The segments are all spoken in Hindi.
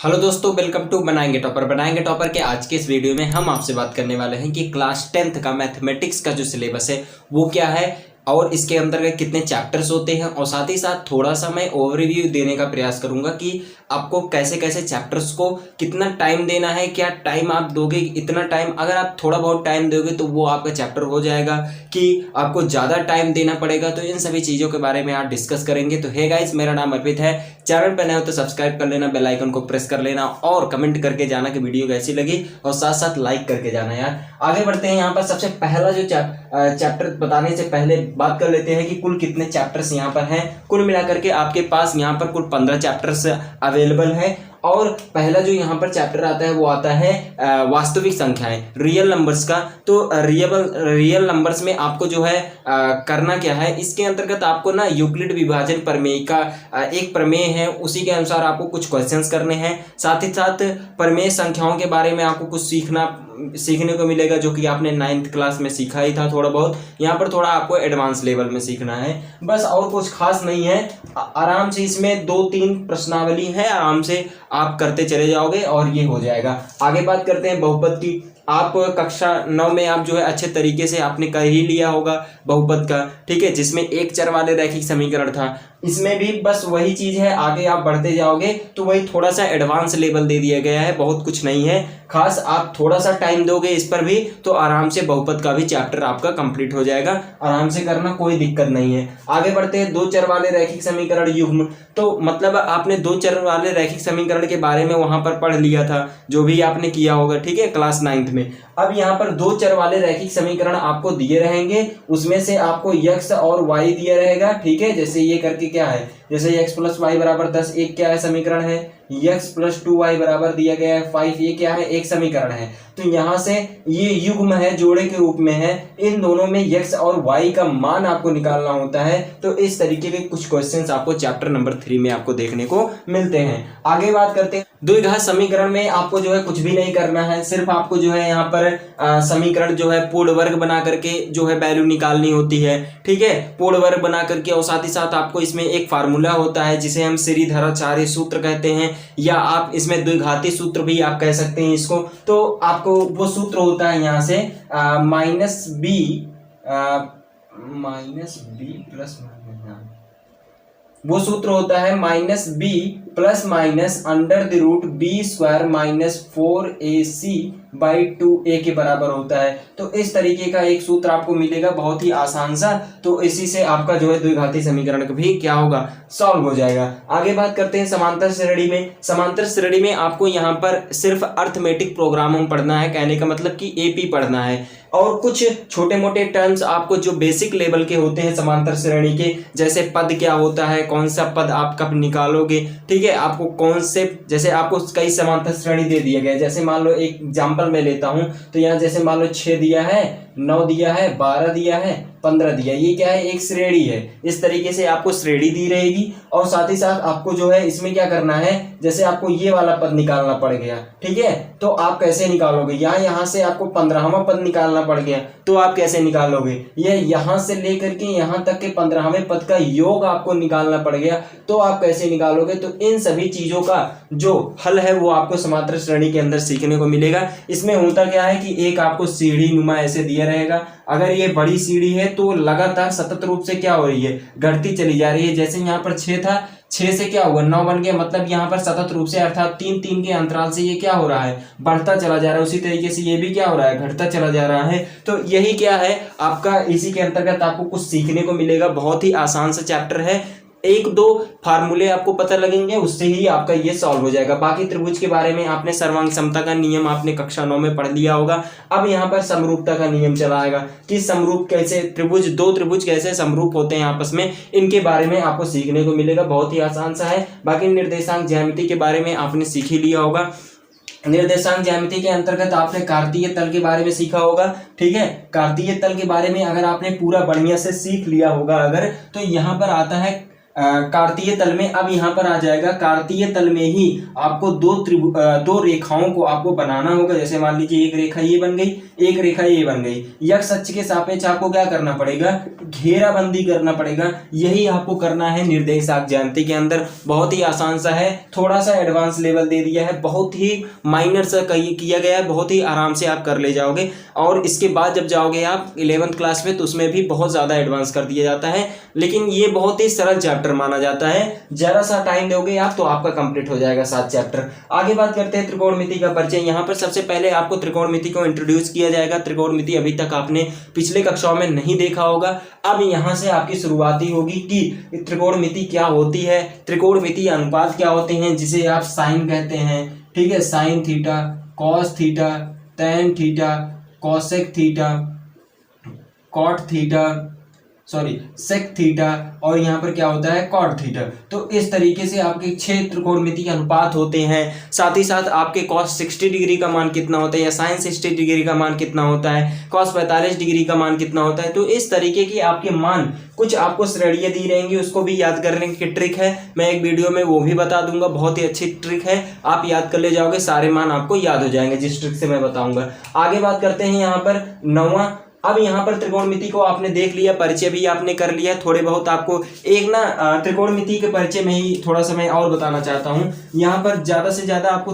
हेलो दोस्तों, वेलकम टू बनाएंगे टॉपर के आज के इस वीडियो में हम आपसे बात करने वाले हैं कि क्लास 10th का मैथमेटिक्स का जो सिलेबस है वो क्या है और इसके अंतर्गत कितने चैप्टर्स होते हैं, और साथ ही साथ थोड़ा सा मैं ओवरव्यू देने का प्रयास करूंगा कि आपको कैसे कैसे चैप्टर्स को कितना टाइम देना है, क्या टाइम आप दोगे। इतना टाइम अगर आप थोड़ा बहुत टाइम दोगे तो वो आपका चैप्टर हो जाएगा कि आपको ज़्यादा टाइम देना पड़ेगा। तो इन सभी चीज़ों के बारे में आज डिस्कस करेंगे। तो हे गाइस, मेरा नाम अर्पित है। चैनल पर नए हो तो सब्सक्राइब कर लेना, बेल आइकन को प्रेस कर लेना और कमेंट करके जाना कि वीडियो कैसी लगी, और साथ साथ लाइक करके जाना यार। आगे बढ़ते हैं। यहाँ पर सबसे पहला जो चैप्टर बताने से पहले बात कर लेते हैं कि कुल कितने चैप्टर्स यहाँ पर हैं। कुल मिलाकर के आपके पास यहाँ पर कुल 15 चैप्टर्स अवेलेबल है। और पहला जो यहाँ पर चैप्टर आता है वो आता है वास्तविक संख्याएं, रियल नंबर्स का। तो रियल नंबर्स में आपको जो है करना क्या है, इसके अंतर्गत आपको ना यूक्लिड विभाजन प्रमेय का एक प्रमेय है, उसी के अनुसार आपको कुछ क्वेश्चंस करने हैं। साथ ही साथ प्रमेय संख्याओं के बारे में आपको कुछ सीखने को मिलेगा, जो कि आपने 9th क्लास में सीखा ही था थोड़ा बहुत। यहाँ पर थोड़ा आपको एडवांस लेवल में सीखना है बस, और कुछ खास नहीं है। आराम से इसमें 2-3 प्रश्नावली है, आराम से आप करते चले जाओगे और ये हो जाएगा। आगे बात करते हैं बहुपद की। आप कक्षा 9 में आप जो है अच्छे तरीके से आपने कर ही लिया होगा बहुपद का, ठीक है, जिसमें एक चर वाले रैखिक समीकरण था। इसमें भी बस वही चीज है, आगे आप बढ़ते जाओगे तो वही थोड़ा सा एडवांस लेवल दे दिया गया है, बहुत कुछ नहीं है खास। आप थोड़ा सा टाइम दोगे इस पर भी तो आराम से बहुपद का भी चैप्टर आपका कंप्लीट हो जाएगा। आराम से करना, कोई दिक्कत नहीं है। आगे बढ़ते हैं। दो चर वाले रैखिक समीकरण युग्म। तो मतलब आपने दो चर वाले रैखिक समीकरण के बारे में वहां पर पढ़ लिया था, जो भी आपने किया होगा, ठीक है, क्लास 9th में। अब यहाँ पर दो चर वाले रैखिक समीकरण आपको दिए रहेंगे, उसमें से आपको x और y दिया रहेगा, ठीक है। जैसे ये करके क्या है, जैसे x + y = 10 एक क्या है समीकरण है, x + 2y बराबर दिया गया है 5, ये क्या है, एक समीकरण है। तो यहाँ से ये युग्म है, जोड़े के रूप में है। इन दोनों में x और y का मान आपको निकालना होता है। तो इस तरीके के कुछ क्वेश्चंस आपको चैप्टर नंबर 3 में आपको देखने को मिलते हैं। आगे बात करते हैं। द्विघात समीकरण में आपको जो है कुछ भी नहीं करना है, सिर्फ आपको जो है यहाँ पर समीकरण जो है पूर्ण वर्ग बना करके जो है वैल्यू निकालनी होती है, ठीक है, पूर्ण वर्ग बना करके। और साथ ही साथ आपको इसमें एक फार्मूला होता है जिसे हम श्रीधराचार्य सूत्र कहते हैं, या आप इसमें द्विघाती सूत्र भी आप कह सकते हैं इसको। तो आपको वो सूत्र होता है यहाँ से वो सूत्र होता है -b + √b² - 4ac/2a के बराबर होता है। तो इस तरीके का एक सूत्र आपको मिलेगा, बहुत ही आसान सा। तो इसी से आपका जो है द्विघाती समीकरण भी क्या होगा, सॉल्व हो जाएगा। आगे बात करते हैं समांतर श्रेणी में। समांतर श्रेणी में आपको यहाँ पर सिर्फ अर्थमेटिक प्रोग्राम पढ़ना है, कहने का मतलब कि एपी पढ़ना है, और कुछ छोटे मोटे टर्म्स आपको जो बेसिक लेवल के होते हैं समांतर श्रेणी के, जैसे पद क्या होता है, कौन सा पद आप कब निकालोगे, ठीक है, आपको कौन से, जैसे आपको कई समांतर श्रेणी दे दिया गया है। जैसे मान लो एक एग्जांपल मैं लेता हूं, तो यहाँ जैसे मान लो 6 दिया है, 9 दिया है, 12 दिया है, 15 दिया, ये क्या है, एक श्रेणी है। इस तरीके से आपको श्रेणी दी रहेगी। और साथ ही साथ आपको जो है इसमें क्या करना है, जैसे आपको ये वाला पद निकालना पड़ गया, ठीक है, तो आप कैसे निकालोगे, यहाँ से आपको 15वां पद निकालना पड़ गया, तो आप कैसे निकालोगे, ये यहाँ से लेकर के यहाँ तक के 15वें पद का योग आपको निकालना पड़ गया, तो आप कैसे निकालोगे। तो इन सभी चीजों का जो हल है वो आपको समांतर श्रेणी के अंदर सीखने को मिलेगा। इसमें होता क्या है कि एक आपको सीढ़ी नुमा ऐसे दिया रहेगा। अगर ये बड़ी सीढ़ी है तो लगातार सतत रूप से क्या हो रही है, घटती चली जा रही है। जैसे यहाँ पर 6 था, 6 से क्या हुआ, 9 बन गया, मतलब यहाँ पर सतत रूप से अर्थात 3-3 के अंतराल से ये क्या हो रहा है, बढ़ता चला जा रहा है। उसी तरीके से ये भी क्या हो रहा है, घटता चला जा रहा है। तो यही क्या है आपका, इसी के अंतर्गत आपको कुछ सीखने को मिलेगा। बहुत ही आसान सा चैप्टर है, 1-2 फार्मूले आपको पता लगेंगे, उससे ही आपका ये सॉल्व हो जाएगा। बाकी त्रिभुज के बारे में आपने सर्वांग समता का नियम आपने कक्षा 9 में पढ़ लिया होगा। अब यहाँ पर समरूपता का नियम चला आएगा कि समरूप कैसे दो त्रिभुज कैसे समरूप होते हैं आपस में, इनके बारे में आपको सीखने को मिलेगा। बहुत ही आसान सा है। बाकी निर्देशांक ज्यामिति के बारे में आपने सीख ही लिया होगा। निर्देशांक ज्यामिति के अंतर्गत आपने कार्तीय तल के बारे में सीखा होगा, ठीक है। कार्तीय तल के बारे में अगर आपने पूरा बढ़िया से सीख लिया होगा अगर, तो यहाँ पर आता है कार्तीय तल में, अब यहाँ पर आ जाएगा कार्तीय तल में ही आपको दो रेखाओं को आपको बनाना होगा। जैसे मान लीजिए एक रेखा ये बन गई, एक रेखा ये बन गई। यक्ष अक्ष के सापेक्ष आपको क्या करना पड़ेगा, घेराबंदी करना पड़ेगा। यही आपको करना है निर्देशांक ज्यामिति के अंदर। बहुत ही आसान सा है, थोड़ा सा एडवांस लेवल दे दिया है, बहुत ही माइनर सा किया गया है, बहुत ही आराम से आप कर ले जाओगे। और इसके बाद जब जाओगे आप 11th क्लास में तो उसमें भी बहुत ज़्यादा एडवांस कर दिया जाता है, लेकिन ये बहुत ही सरल चैप्टर माना जाता है। जरा सा टाइम दोगे आप तो आपका कंप्लीट हो जाएगा 7 चैप्टर। आगे बात करते हैं त्रिकोणमिति का परिचय। यहाँ पर सबसे पहले आपको त्रिकोणमिति को इंट्रोड्यूस किया जाएगा। त्रिकोणमिति अभी तक आपने पिछले कक्षाओं में नहीं देखा होगा, अब यहाँ से आपकी शुरुआती होगी कि त्रिकोणमिति क्या होती है, त्रिकोणमिति अनुपात क्या होते हैं, जिसे आप साइन कहते हैं। ठीक है, sine theta, cos theta, tan theta, cosec theta, cot theta, sorry sec theta, और यहाँ पर क्या होता है कॉट थीटा। तो इस तरीके से आपके 6 त्रिकोणमिति अनुपात होते हैं। साथ ही साथ आपके कॉस 60 डिग्री का मान कितना होता है, या साइन 60 डिग्री का मान कितना होता है, कॉस 45 डिग्री का मान कितना होता है। तो इस तरीके की आपके मान कुछ आपको श्रेणियाँ दी रहेंगी, उसको भी याद करने की ट्रिक है। मैं एक वीडियो में वो भी बता दूंगा, बहुत ही अच्छी ट्रिक है, आप याद कर ले जाओगे, सारे मान आपको याद हो जाएंगे जिस ट्रिक से मैं बताऊंगा। आगे बात करते हैं यहाँ पर 9वां। अब यहाँ पर त्रिकोणमिति को आपने देख लिया, परिचय भी आपने कर लिया। थोड़े बहुत आपको एक ना त्रिकोणमिति के परिचय में ही थोड़ा सा मैं और बताना चाहता हूँ। यहाँ पर ज़्यादा से ज़्यादा आपको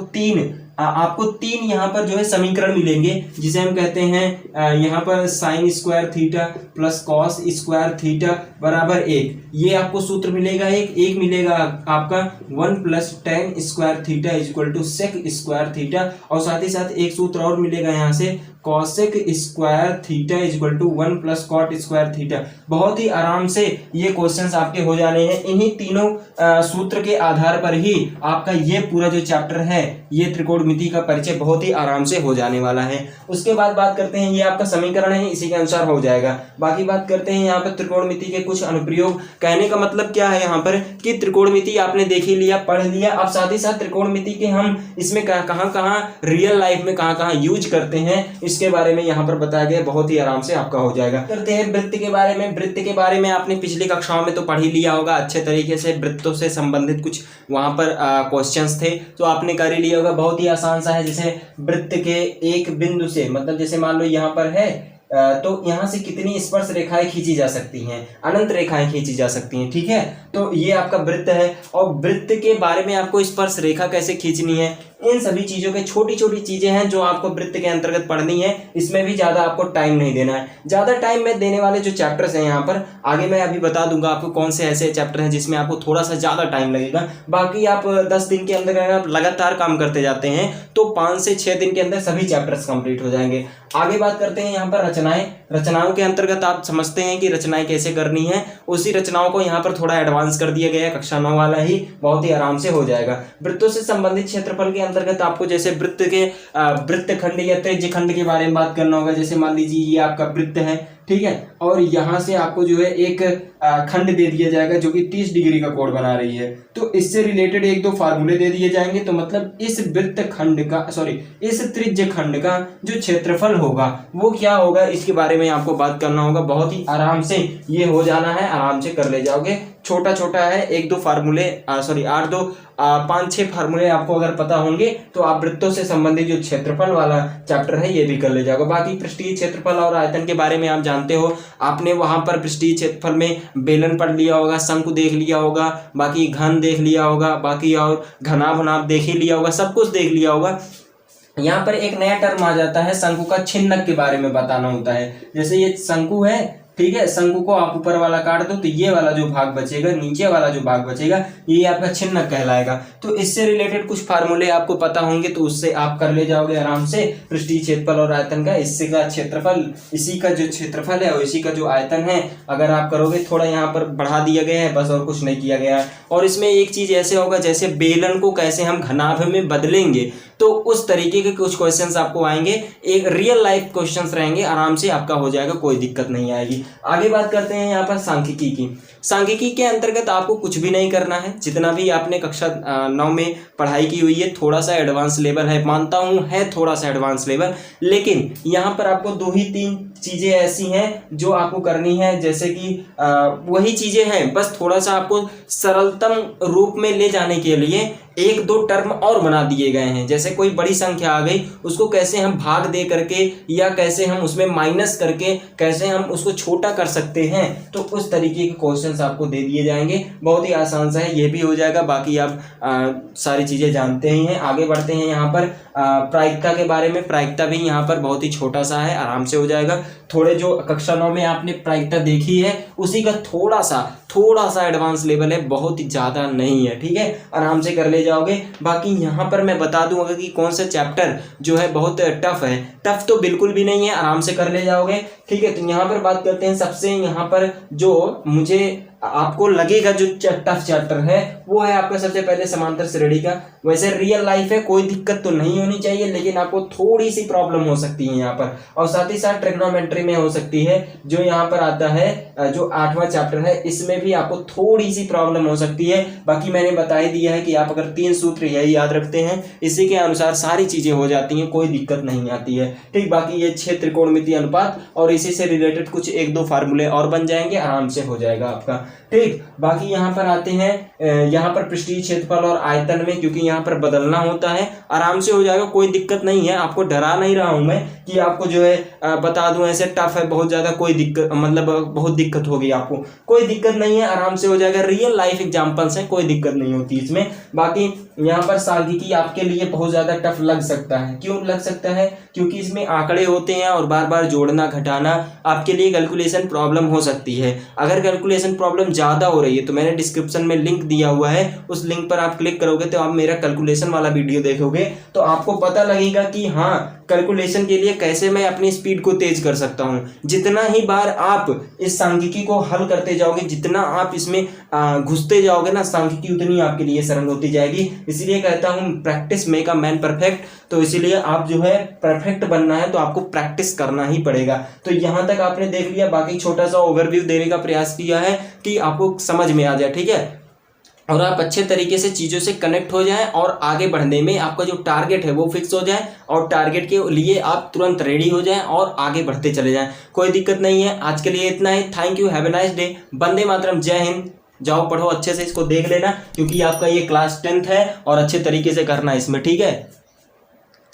तीन यहाँ पर जो है समीकरण मिलेंगे, जिसे हम कहते हैं यहाँ पर sine square theta plus cos square theta बराबर 1। ये आपको सूत्र मिलेगा, एक मिलेगा आपका 1 plus tan square theta equal to sec square theta, और साथ ही साथ एक सूत्र और मिलेगा यहाँ से cosec square theta equal to 1 plus cot square theta. बहुत ही आराम से ये क्वेश्चंस आपके हो जाने हैं। इन्हीं तीनों सूत्र के आधार पर ही आपका ये पूरा जो चैप्टर है, ये त्रिकोणमिति का परिचय बहुत ही आराम से हो जाने वाला है। उसके बाद बात करते हैं, ये आपका समीकरण है, इसी के अनुसार हो जाएगा। बाकी बात करते हैं यहाँ पर त्रिकोणमिति के कुछ अनुप्रयोग। कहने का मतलब क्या है यहाँ पर कि त्रिकोणमिति आपने देख ही लिया, पढ़ लिया। अब साथ ही साथ त्रिकोणमिति के हम इसमें कहाँ कहाँ रियल लाइफ में कहाँ यूज करते हैं, इसके बारे में यहाँ पर बताया गया, बहुत ही आराम से आपका हो जाएगा। करते हैं वृत्त के बारे में। वृत्त के बारे में आपने पिछली कक्षाओं में तो पढ़ ही लिया होगा अच्छे तरीके से। वृत्तों से संबंधित कुछ वहां पर क्वेश्चंस थे तो आपने कर ही लिया होगा। बहुत ही आसान सा है, जैसे वृत्त के एक बिंदु से, मतलब जैसे मान लो यहाँ पर है तो यहाँ से कितनी स्पर्श रेखाएं खींची जा सकती हैं, अनंत रेखाएं खींची जा सकती हैं। ठीक है, तो ये आपका वृत्त है। और वृत्त के बारे में आपको स्पर्श रेखा कैसे खींचनी है, इन सभी चीजों के छोटी छोटी चीजें हैं जो आपको वृत्त के अंतर्गत पढ़नी है। इसमें भी ज्यादा आपको टाइम नहीं देना है। ज्यादा टाइम में देने वाले जो चैप्टर्स हैं यहाँ पर आगे मैं अभी बता दूंगा आपको कौन से ऐसे चैप्टर हैं जिसमें आपको थोड़ा सा ज्यादा टाइम लगेगा। बाकी आप 10 दिन के अंदर अगर आप लगातार काम करते जाते हैं तो 5 से 6 दिन के अंदर सभी चैप्टर्स कंप्लीट हो जाएंगे। आगे बात करते हैं यहाँ पर रचनाएं। रचनाओं के अंतर्गत आप समझते हैं कि रचनाएं कैसे करनी है, उसी रचनाओं को यहाँ पर थोड़ा एडवांस कर दिया गया है, कक्षा 9 वाला ही, बहुत ही आराम से हो जाएगा। वृत्तों से संबंधित क्षेत्रफल के अंतर्गत आपको जैसे वृत्त के वृत्तखंड या त्रिज्य खंड के बारे में बात करना होगा। जैसे मान लीजिए ये आपका वृत्त है, ठीक है, और यहाँ से आपको जो है एक खंड दे दिया जाएगा जो कि 30 डिग्री का कोण बना रही है। तो इससे रिलेटेड 1-2 फार्मूले दे दिए जाएंगे। तो मतलब इस वृत्त खंड का इस त्रिज्य खंड का जो क्षेत्रफल होगा वो क्या होगा, इसके बारे में आपको बात करना होगा। बहुत ही आराम से ये हो जाना है, आराम से कर ले जाओगे। छोटा छोटा है, 1-2 फार्मूले 5-6 फार्मूले आपको अगर पता होंगे तो आप वृत्तों से संबंधित जो क्षेत्रफल वाला चैप्टर है ये भी कर ले जाओगे। बाकी पृष्ठीय क्षेत्रफल और आयतन के बारे में आप जानते हो, आपने वहां पर पृष्ठीय क्षेत्रफल में बेलन पढ़ लिया होगा, शंकु देख लिया होगा, बाकी घन देख लिया होगा, बाकी और घनाभ देख ही लिया होगा, सब कुछ देख लिया होगा। यहाँ पर एक नया टर्म आ जाता है, शंकु का छिन्नक के बारे में बताना होता है। जैसे ये शंकु है, ठीक है, शंकु को आप ऊपर वाला काट दो तो ये वाला जो भाग बचेगा, नीचे वाला जो भाग बचेगा, ये आपका छिन्नक कहलाएगा। तो इससे रिलेटेड कुछ फार्मूले आपको पता होंगे तो उससे आप कर ले जाओगे आराम से। पृष्ठीय क्षेत्रफल और आयतन का, इससे का क्षेत्रफल, इसी का जो क्षेत्रफल है और इसी का जो आयतन है, अगर आप करोगे, थोड़ा यहाँ पर बढ़ा दिया गया है बस, और कुछ नहीं किया गया है। और इसमें एक चीज ऐसे होगा, जैसे बेलन को कैसे हम घनाभ में बदलेंगे, तो उस तरीके के कुछ क्वेश्चंस आपको आएंगे। एक रियल लाइफ क्वेश्चंस रहेंगे, आराम से आपका हो जाएगा, कोई दिक्कत नहीं आएगी। आगे बात करते हैं यहाँ पर सांख्यिकी की। सांख्यिकी के अंतर्गत आपको कुछ भी नहीं करना है। जितना भी आपने कक्षा 9 में पढ़ाई की हुई है, थोड़ा सा एडवांस लेवल है, मानता हूँ है थोड़ा सा एडवांस लेवल, लेकिन यहाँ पर आपको 2 ही 3 चीज़ें ऐसी हैं जो आपको करनी है, जैसे कि वही चीज़ें हैं, बस थोड़ा सा आपको सरलतम रूप में ले जाने के लिए एक दो टर्म और बना दिए गए हैं। जैसे कोई बड़ी संख्या आ गई, उसको कैसे हम भाग दे करके या कैसे हम उसमें माइनस करके कैसे हम उसको छोटा कर सकते हैं, तो उस तरीके के क्वेश्चंस आपको दे दिए जाएंगे। बहुत ही आसान सा है, ये भी हो जाएगा। बाकी आप सारी चीज़ें जानते ही हैं। आगे बढ़ते हैं यहाँ पर प्रायिकता के बारे में। प्रायिकता भी यहाँ पर बहुत ही छोटा सा है, आराम से हो जाएगा। थोड़े जो कक्षा 9 में आपने प्रायिकता देखी है उसी का थोड़ा सा एडवांस लेवल है, बहुत ही ज़्यादा नहीं है, ठीक है, आराम से कर ले जाओगे। बाकी यहाँ पर मैं बता दूंगा कि कौन सा चैप्टर जो है बहुत टफ है। टफ तो बिल्कुल भी नहीं है, आराम से कर ले जाओगे, ठीक है। तो यहाँ पर बात करते हैं सबसे यहाँ पर जो मुझे आपको लगेगा जो टफ चैप्टर है वो है आपका सबसे पहले समांतर श्रेणी का। वैसे रियल लाइफ है, कोई दिक्कत तो नहीं होनी चाहिए, लेकिन आपको थोड़ी सी प्रॉब्लम हो सकती है यहाँ पर, और साथ ही साथ ट्रिग्नोमेट्री में हो सकती है। जो यहाँ पर आता है जो 8वां चैप्टर है, इसमें भी आपको थोड़ी सी प्रॉब्लम हो सकती है। बाकी मैंने बता ही दिया है कि आप अगर 3 सूत्र यही याद रखते हैं, इसी के अनुसार सारी चीजें हो जाती हैं, कोई दिक्कत नहीं आती है, ठीक। बाकी ये 6 त्रिकोणमितीय अनुपात और इसी से रिलेटेड कुछ 1-2 फार्मूले और बन जाएंगे, आराम से हो जाएगा आपका, ठीक। बाकी यहाँ पर आते हैं यहाँ पर पृष्ठीय क्षेत्रफल और आयतन में, क्योंकि यहाँ पर बदलना होता है, आराम से हो जाएगा, कोई दिक्कत नहीं है। आपको डरा नहीं रहा हूं मैं कि आपको जो है बता दूं ऐसे टफ है बहुत ज्यादा, कोई दिक्कत मतलब बहुत दिक्कत होगी आपको, कोई दिक्कत नहीं है, आराम से हो जाएगा। रियल लाइफ एग्जांपल्स हैं, कोई दिक्कत नहीं होती इसमें। बाकी यहाँ पर सांख्यिकी आपके लिए बहुत ज्यादा टफ लग सकता है। क्यों लग सकता है? क्योंकि इसमें आंकड़े होते हैं और बार बार जोड़ना घटाना आपके लिए कैलकुलेशन प्रॉब्लम हो सकती है। अगर कैलकुलेशन प्रॉब्लम ज़्यादा हो रही है तो मैंने डिस्क्रिप्शन में लिंक दिया हुआ है, उस लिंक पर आप क्लिक करोगे तो आप मेरा कैलकुलेशन वाला वीडियो देखोगे तो आपको पता लगेगा कि हाँ, कैलकुलेशन के लिए कैसे मैं अपनी स्पीड को तेज कर सकता हूँ। जितना ही बार आप इस सांख्यिकी को हल करते जाओगे, जितना आप इसमें घुसते जाओगे ना, सांख्यिकी उतनी आपके लिए सरल होती जाएगी। इसलिए कहता हूँ practice make a man perfect. तो इसीलिए आप जो है परफेक्ट बनना है तो आपको प्रैक्टिस करना ही पड़ेगा। तो यहाँ तक आपने देख लिया, बाकी छोटा सा ओवरव्यू देने का प्रयास किया है कि आपको समझ में आ जाए, ठीक है, और आप अच्छे तरीके से चीज़ों से कनेक्ट हो जाएं और आगे बढ़ने में आपका जो टारगेट है वो फिक्स हो जाए और टारगेट के लिए आप तुरंत रेडी हो जाएं और आगे बढ़ते चले जाएं। कोई दिक्कत नहीं है। आज के लिए इतना ही। Thank you, have a nice day. वंदे मातरम, जय हिंद। जाओ पढ़ो अच्छे से, इसको देख लेना क्योंकि आपका ये क्लास 10th है और अच्छे तरीके से करना है इसमें, ठीक है।